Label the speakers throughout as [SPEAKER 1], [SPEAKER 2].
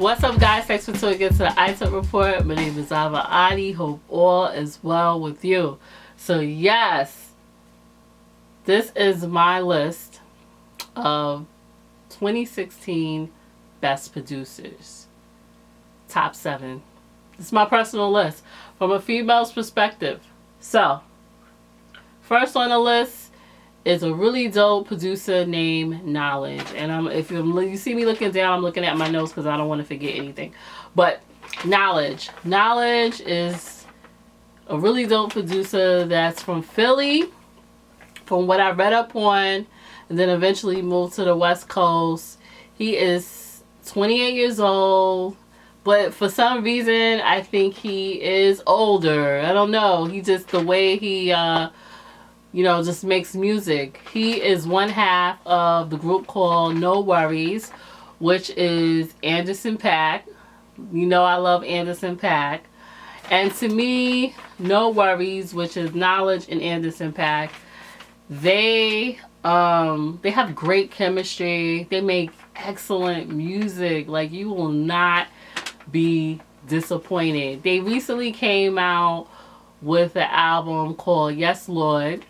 [SPEAKER 1] What's up, guys? Thanks for tuning in to the iTunes Report. My name is Ava Adi. Hope all is well with you. So yes, this is my list of 2016 best producers. Top 7. It's my personal list from a female's perspective. So, first on the list is a really dope producer named Knowledge. And if you see me looking down, I'm looking at my notes because I don't want to forget anything. But Knowledge is a really dope producer that's from Philly, from what I read up on, and then eventually moved to the West Coast. He is 28 years old, but for some reason I think he is older. I don't know. He just, the way he just makes music. He is one half of the group called NxWorries, which is Anderson .Paak. You know I love Anderson .Paak. And to me, NxWorries, which is Knowledge and Anderson .Paak, they have great chemistry. They make excellent music. Like, you will not be disappointed. They recently came out with an album called Yes Lord,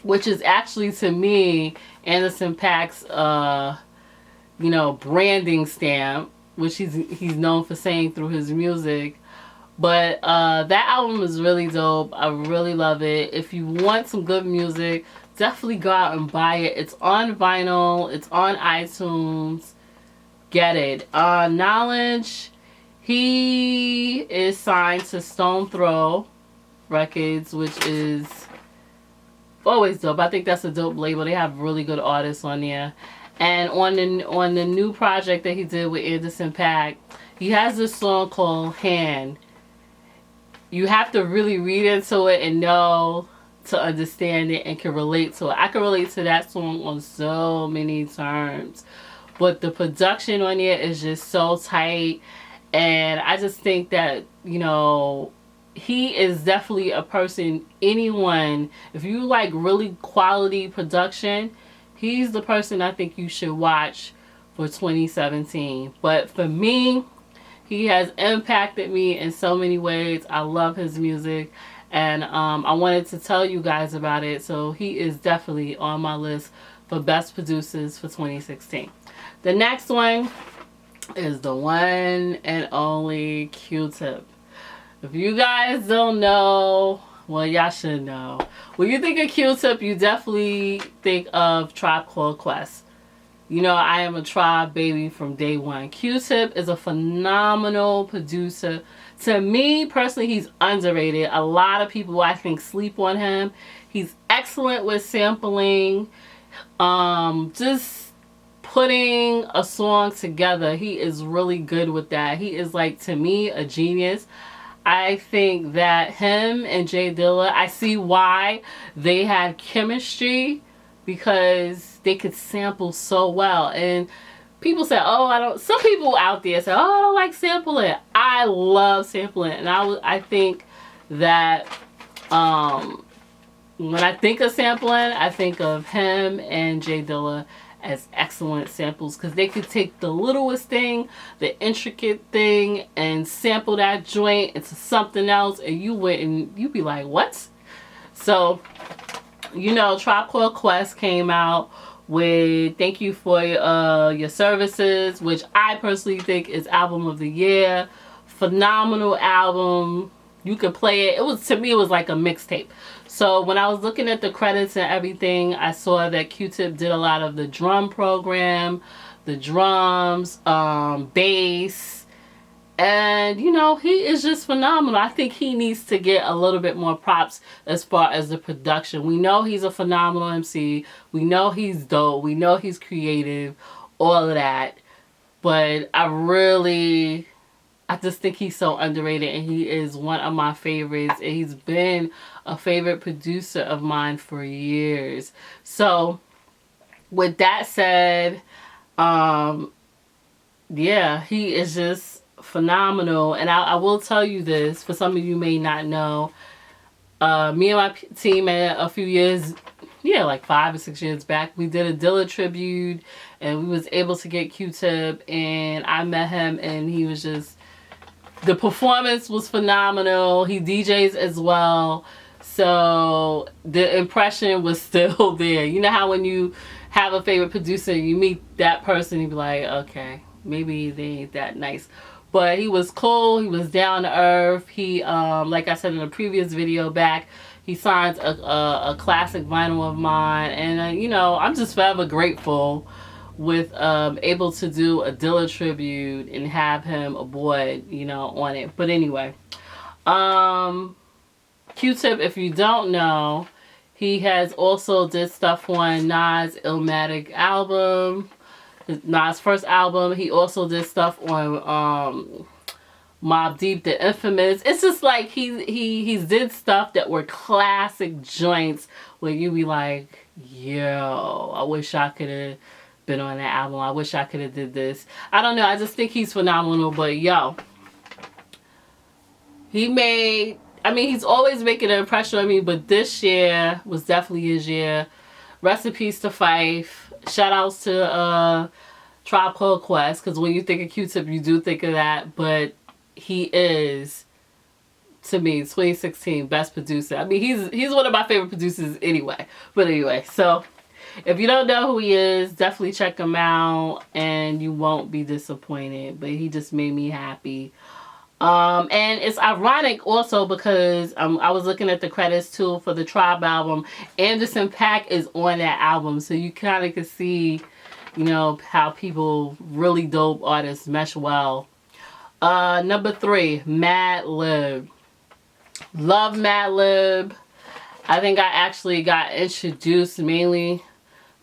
[SPEAKER 1] which is actually, to me, Anderson .Paak's branding stamp, which he's known for saying through his music. But that album is really dope. I really love it. If you want some good music, definitely go out and buy it. It's on vinyl. It's on iTunes. Get it. Knowledge, he is signed to Stone Throw Records, which is always dope. I think that's a dope label. They have really good artists on there. And on the new project that he did with Anderson .Paak, he has this song called Hand. You have to really read into it and know to understand it and can relate to it. I can relate to that song on so many terms. But the production on it is just so tight. And I just think that, he is definitely a person, anyone, if you like really quality production, he's the person I think you should watch for 2017. But for me, he has impacted me in so many ways. I love his music, and I wanted to tell you guys about it. So he is definitely on my list for best producers for 2016. The next one is the one and only QTIP. If you guys don't know, well, y'all should know. When you think of QTIP, you definitely think of Tribe Called Quest. I am a Tribe baby from day one. QTIP is a phenomenal producer. To me, personally, he's underrated. A lot of people, I think, sleep on him. He's excellent with sampling. Just putting a song together. He is really good with that. He is, like, to me, a genius. I think that him and J Dilla, I see why they had chemistry, because they could sample so well. And people say, some people out there say, I don't like sampling. I love sampling. And I think that when I think of sampling, I think of him and J Dilla as excellent samples, because they could take the littlest thing, the intricate thing, and sample that joint into something else, and you'd be like, what? So, Tribe Called Quest came out with Thank You for Your Services, which I personally think is album of the year. Phenomenal album. You could play it. To me, it was like a mixtape. So when I was looking at the credits and everything, I saw that QTIP did a lot of the drum program, the drums, bass. And, he is just phenomenal. I think he needs to get a little bit more props as far as the production. We know he's a phenomenal MC. We know he's dope. We know he's creative. All of that. But I just think he's so underrated, and he is one of my favorites, and he's been a favorite producer of mine for years. So, with that said, he is just phenomenal. And I will tell you this, for some of you may not know, me and my team a few years yeah, like 5 or 6 years back, we did a Dilla tribute, and we was able to get QTIP, and I met him, and he was just, the performance was phenomenal. He DJs as well, so the impression was still there. You know how when you have a favorite producer, you meet that person, you be like, okay, maybe they ain't that nice. But he was cool. He was down to earth. He, like I said in a previous video back, he signed a classic vinyl of mine. And, you know, I'm just forever grateful with able to do a Dilla tribute and have him aboard, you know, on it. But anyway, QTIP, if you don't know, he has also did stuff on Nas' Illmatic album, Nas' first album. He also did stuff on Mobb Deep, The Infamous. It's just like he's did stuff that were classic joints where you be like, yo, I wish I could have been on that album. I wish I could have did this. I don't know. I just think he's phenomenal. But yo, he made, I mean, he's always making an impression on me, but this year was definitely his year. Rest in peace to Fife. Shout outs to Tribe Called Quest, because when you think of QTIP, you do think of that. But he is, to me, 2016 best producer. I mean, he's one of my favorite producers anyway. But anyway, so if you don't know who he is, definitely check him out, and you won't be disappointed. But he just made me happy. And it's ironic also because I was looking at the credits too for the Tribe album. Anderson .Paak is on that album, so you kind of can see, you know, how people, really dope artists, mesh well. Number 3, Madlib. Love Madlib. I think I actually got introduced mainly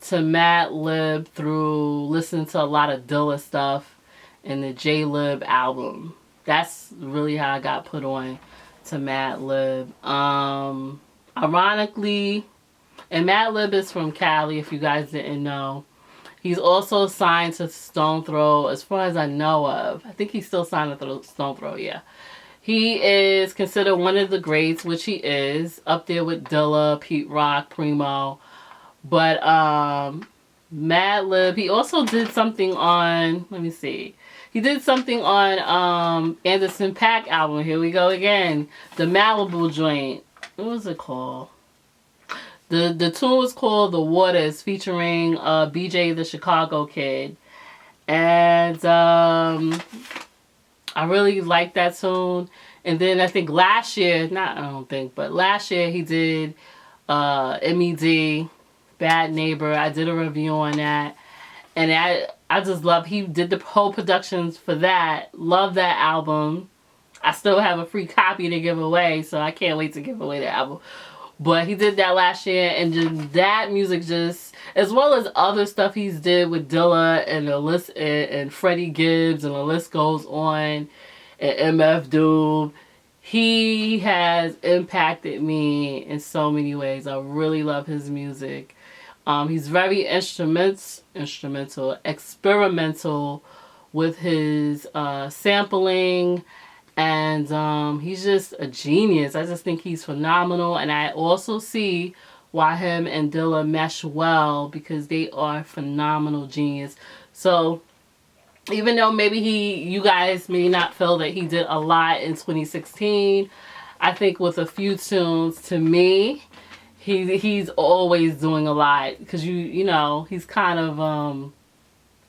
[SPEAKER 1] to Madlib through listening to a lot of Dilla stuff and the J.Lib album. That's really how I got put on to Madlib. Ironically, and Madlib is from Cali, if you guys didn't know. He's also signed to Stone Throw, as far as I know of. I think he's still signed to Stone Throw, yeah. He is considered one of the greats, which he is, up there with Dilla, Pete Rock, Primo. But Madlib, he also did something on, let me see. He did something on Anderson .Paak album. Here we go again. The Malibu joint. What was it called? The tune was called The Waters, featuring BJ the Chicago Kid. And I really liked that tune. And then I think last year, but last year he did MED, Bad Neighbor. I did a review on that. And I just love, he did the whole productions for that. Love that album. I still have a free copy to give away, so I can't wait to give away the album. But he did that last year, and just that music just, as well as other stuff he's did with Dilla and the list, and Freddie Gibbs, and the list goes on, and MF Doom. He has impacted me in so many ways. I really love his music. He's very experimental with his sampling, and he's just a genius. I just think he's phenomenal, and I also see why him and Dilla mesh well, because they are phenomenal genius. So even though maybe you guys may not feel that he did a lot in 2016, I think with a few tunes, to me, he's always doing a lot, because you know, he's kind of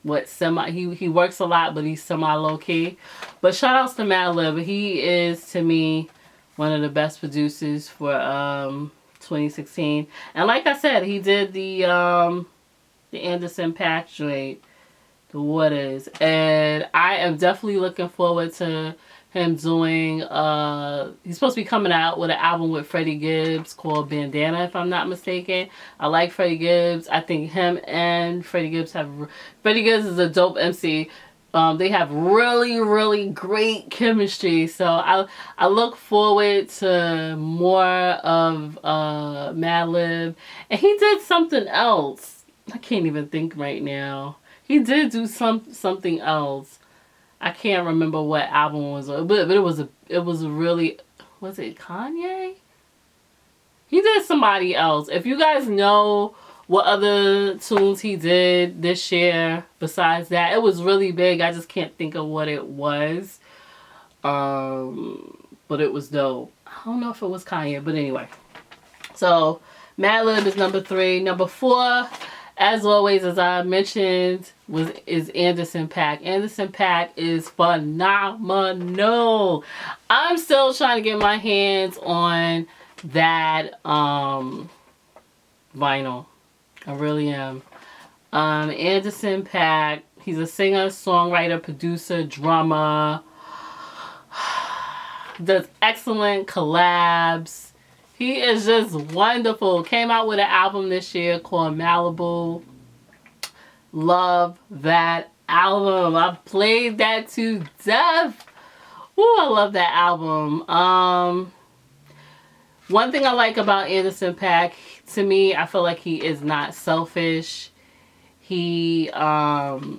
[SPEAKER 1] he works a lot, but he's semi low key. But shout outs to Madlib. He is, to me, one of the best producers for 2016. And like I said, he did the Anderson .Paak joint, The Waters, and I am definitely looking forward to him doing, he's supposed to be coming out with an album with Freddie Gibbs called Bandana, if I'm not mistaken. I like Freddie Gibbs. I think him and Freddie Gibbs is a dope MC. They have really, really great chemistry. So I look forward to more of Madlib. And he did something else. I can't even think right now. He did do something else. I can't remember what album it was, but it was a really, was it Kanye? He did somebody else. If you guys know what other tunes he did this year besides that, it was really big. I just can't think of what it was. But it was dope. I don't know if it was Kanye, but anyway. So Madlib is number 3. Number 4, as always, as I mentioned, is Anderson .Paak. Anderson .Paak is phenomenal. I'm still trying to get my hands on that vinyl. I really am. Anderson .Paak, he's a singer, songwriter, producer, drummer. Does excellent collabs. He is just wonderful. Came out with an album this year called Malibu. Love that album. I've played that to death. Ooh, I love that album. One thing I like about Anderson .Paak, to me, I feel like he is not selfish. He works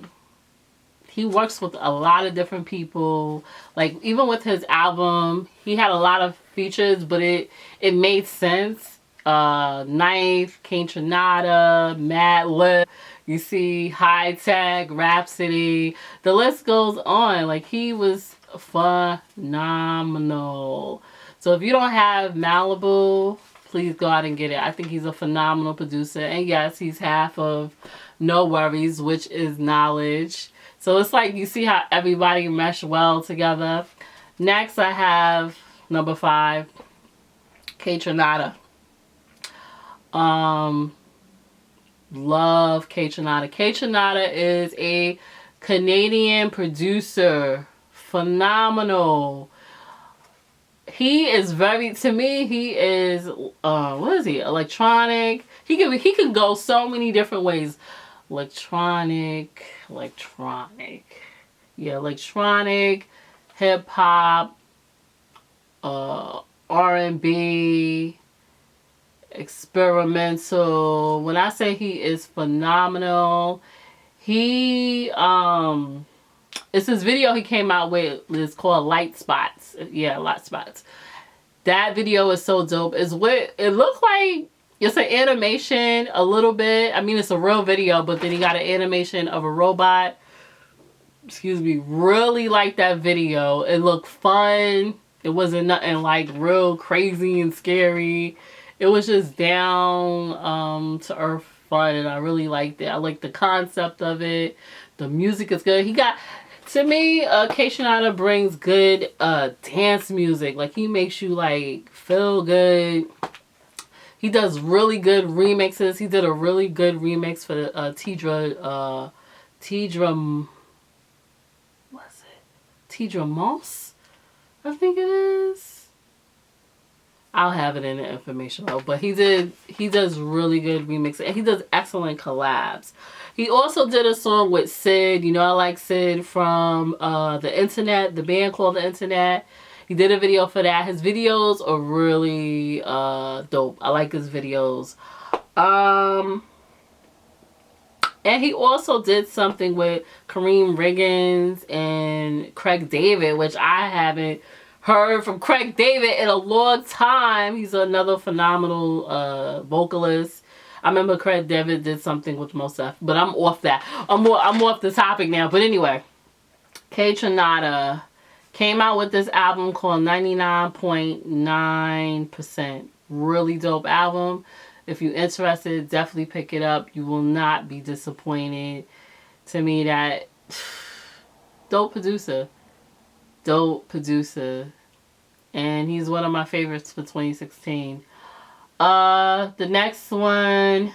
[SPEAKER 1] with a lot of different people. Like, even with his album, he had a lot of features, but it made sense. Knife, KAYTRANADA, Madlib, you see High Tech, Rhapsody. The list goes on. Like, he was phenomenal. So if you don't have Malibu, please go out and get it. I think he's a phenomenal producer. And yes, he's half of NxWorries, which is knowledge. So it's like you see how everybody mesh well together. Next, I have number 5, KAYTRANADA. Love KAYTRANADA. KAYTRANADA is a Canadian producer. Phenomenal. He is to me, he is, what is he? Electronic. He can go so many different ways. Electronic. Yeah, electronic, hip hop, R&B, experimental. When I say he is phenomenal, he it's this video he came out with. It's called Light Spots. Yeah, Light Spots. That video is so dope. It looks like it's an animation a little bit. I mean, it's a real video, but then he got an animation of a robot. Excuse me. Really like that video. It looked fun. It wasn't nothing like real crazy and scary. It was just down to earth fun, and I really liked it. I like the concept of it. The music is good. To me, KAYTRANADA brings good dance music. Like, he makes you like feel good. He does really good remixes. He did a really good remix for the Tidra Moss, I think it is. I'll have it in the information though. But he does really good remixes, and he does excellent collabs. He also did a song with Sid. You know, I like Sid from The Internet, the band called The Internet. He did a video for that. His videos are really dope. I like his videos. And he also did something with Kareem Riggins and Craig David, which I haven't heard from Craig David in a long time. He's another phenomenal vocalist. I remember Craig David did something with Mos Def, but I'm off that. I'm off the topic now. But anyway, KAYTRANADA came out with this album called 99.9%. Really dope album. If you're interested, definitely pick it up. You will not be disappointed. To me, that dope producer. Dope producer. And he's one of my favorites for 2016. The next one,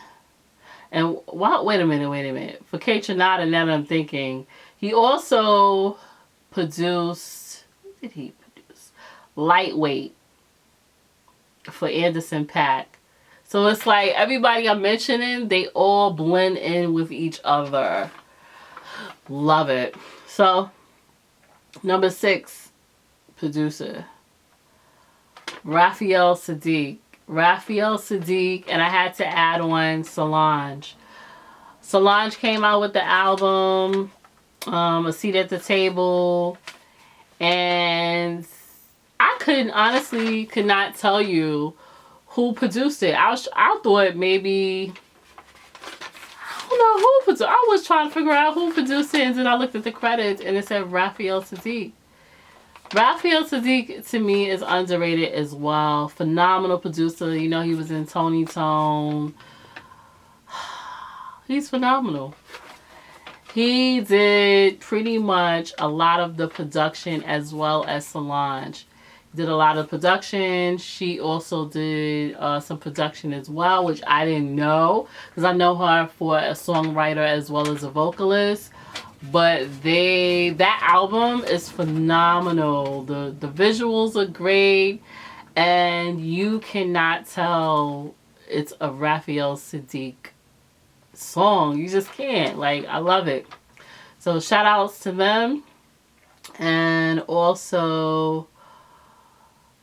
[SPEAKER 1] and wait a minute. For KAYTRANADA, now that I'm thinking, he also produced, what did he produce? Lightweight for Anderson .Paak. So it's like everybody I'm mentioning, they all blend in with each other. Love it. So, number 6, producer, RAPHAEL SAADIQ. RAPHAEL SAADIQ, and I had to add on Solange. Solange came out with the album, A Seat at the Table, and I honestly could not tell you who produced it. I thought maybe, I don't know who produced. I was trying to figure out who produced it, and then I looked at the credits and it said RAPHAEL SAADIQ. RAPHAEL SAADIQ to me is underrated as well. Phenomenal producer. You know, he was in Tony Tone. He's phenomenal. He did pretty much a lot of the production as well as Solange. He did a lot of production. She also did some production as well, which I didn't know, because I know her for a songwriter as well as a vocalist. But that album is phenomenal. The visuals are great, and you cannot tell it's a RAPHAEL SAADIQ song. You just can't. Like, I love it. So shout outs to them. And also,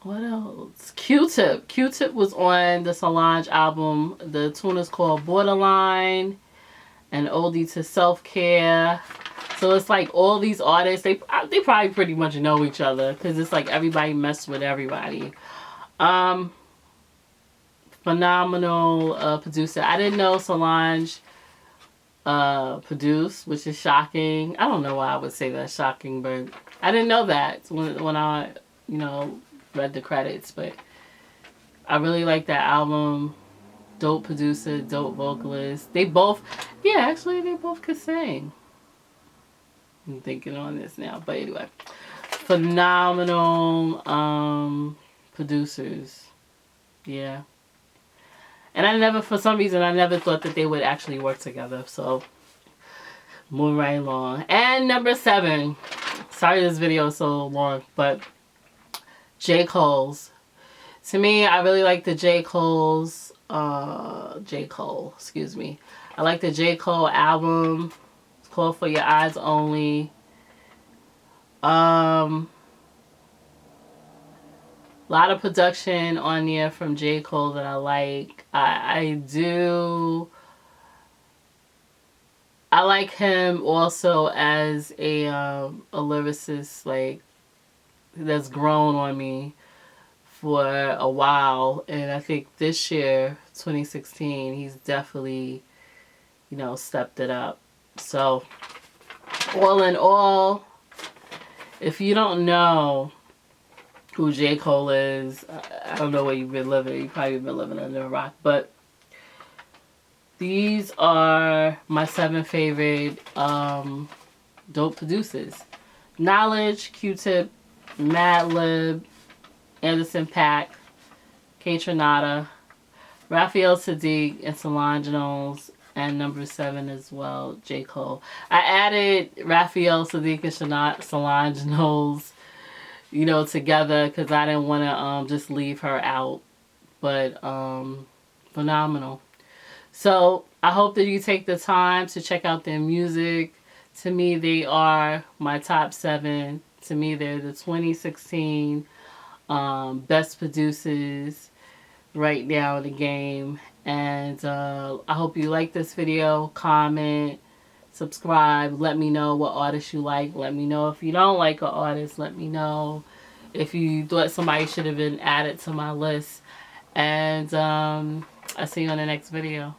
[SPEAKER 1] what else? QTIP. QTIP was on the Solange album. The tune is called Borderline, an oldie to self-care. So it's like all these artists, they probably pretty much know each other, because it's like everybody messed with everybody. Phenomenal producer. I didn't know Solange produced, which is shocking. I don't know why I would say that's shocking, but I didn't know that when I, you know, read the credits. But I really like that album. Dope producer, dope vocalist. They both, yeah, actually they both could sing. I'm thinking on this now, but anyway, phenomenal producers. Yeah. And I never, for some reason, I never thought that they would actually work together. So, moving right along. And number 7. Sorry this video is so long, but J.COLE's. To me, I really like the J.COLE, excuse me. I like the J.COLE album. It's called For Your Eyes Only. A lot of production on there from J.COLE that I like. I like him also as a lyricist, like, that's grown on me for a while. And I think this year, 2016, he's definitely, you know, stepped it up. So, all in all, if you don't know who J.COLE is, I don't know where you've been living. You've probably been living under a rock. But these are my 7 favorite dope producers. Knowledge, QTIP, Madlib, Anderson .Paak, KAYTRANADA, RAPHAEL SAADIQ, and Solange Knowles. And number 7 as well, J.COLE. I added RAPHAEL SAADIQ and Solange Knowles, you know, together, because I didn't want to just leave her out. But phenomenal. So I hope that you take the time to check out their music. To me, they are my top 7. To me, they're the 2016 best producers right now in the game. And I hope you like this video. Comment, subscribe. Let me know what artists you like. Let me know if you don't like an artist. Let me know if you thought somebody should have been added to my list. And I'll see you on the next video.